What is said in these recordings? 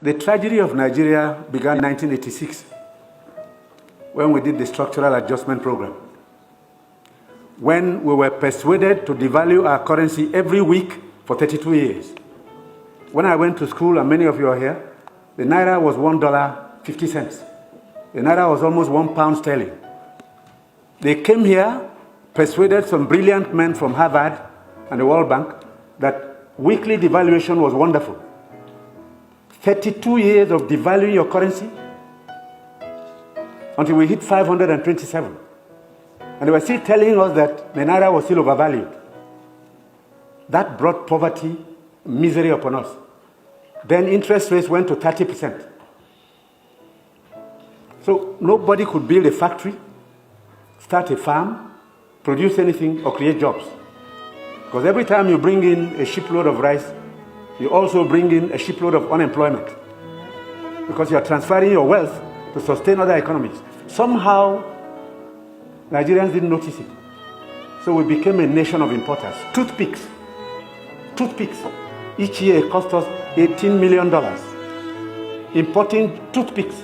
The tragedy of Nigeria began in 1986 when we did the structural adjustment program. When we were persuaded to devalue our currency every week for 32 years. When I went to school, and many of you are here, the naira was $1.50. The naira was almost £1 sterling. They came here, persuaded some brilliant men from Harvard and the World Bank that weekly devaluation was wonderful. 32 years of devaluing your currency until we hit 527. And they were still telling us that the naira was still overvalued. That brought poverty, misery upon us. Then interest rates went to 30%. So nobody could build a factory, start a farm, produce anything, or create jobs. Because every time you bring in a shipload of rice, you also bring in a shipload of unemployment. Because you are transferring your wealth to sustain other economies. Somehow, Nigerians didn't notice it. So we became a nation of importers. Toothpicks. Each year it cost us $18 million. Importing toothpicks.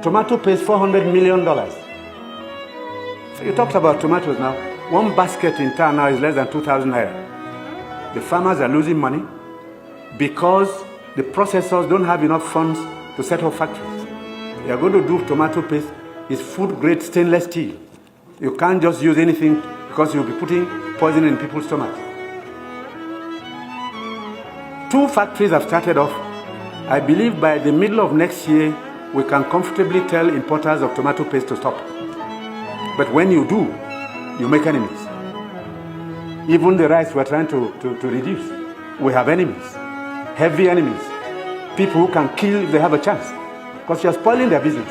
Tomato paste, $400 million. So you talked about tomatoes now. One basket in town now is less than 2,000 naira. The farmers are losing money because the processors don't have enough funds to set up factories. They are going to do tomato paste. It's food-grade stainless steel. You can't just use anything because you'll be putting poison in people's stomachs. 2 factories have started off. I believe by the middle of next year, we can comfortably tell importers of tomato paste to stop. But when you do, you make enemies. Even the rice we're trying to reduce, we have enemies, heavy enemies, people who can kill if they have a chance, because you're spoiling their business.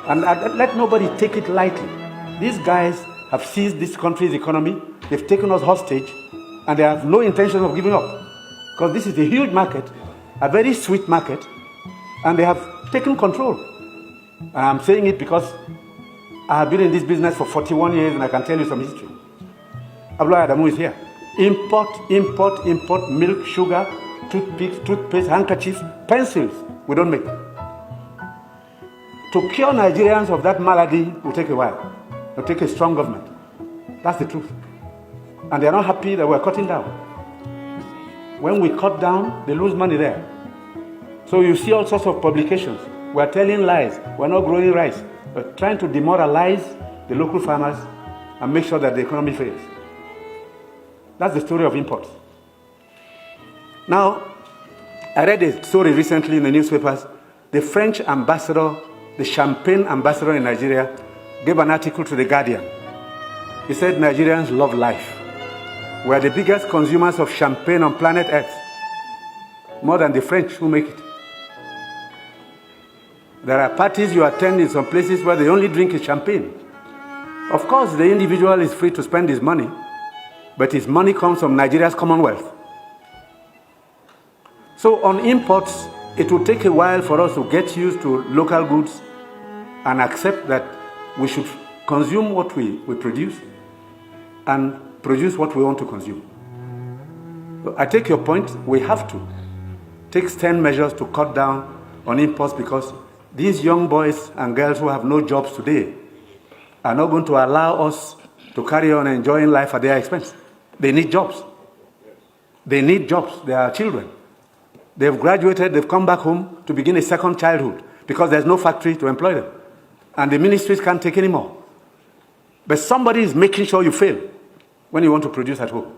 And let nobody take it lightly. These guys have seized this country's economy, they've taken us hostage, and they have no intention of giving up. Because this is a huge market, a very sweet market, and they have taken control. And I'm saying it because I have been in this business for 41 years and I can tell you some history. Abdoulaye Adamu is here. Import milk, sugar, toothpicks, toothpaste, handkerchiefs, pencils. We don't make. To cure Nigerians of that malady will take a while. It will take a strong government. That's the truth. And they are not happy that we're cutting down. When we cut down, they lose money there. So you see all sorts of publications. We're telling lies. We're not growing rice. We're trying to demoralize the local farmers and make sure that the economy fails. That's the story of imports. Now, I read a story recently in the newspapers. The French ambassador, the champagne ambassador in Nigeria, gave an article to The Guardian. He said Nigerians love life. We are the biggest consumers of champagne on planet Earth, more than the French who make it. There are parties you attend in some places where the only drink is champagne. Of course, the individual is free to spend his money, but his money comes from Nigeria's commonwealth. So on imports, it will take a while for us to get used to local goods and accept that we should consume what we produce and produce what we want to consume. So I take your point. We have to take stern measures to cut down on imports because these young boys and girls who have no jobs today are not going to allow us to carry on enjoying life at their expense. They need jobs. They need jobs. They are children. They've graduated, they've come back home to begin a second childhood because there's no factory to employ them. And the ministries can't take any more. But somebody is making sure you fail when you want to produce at home.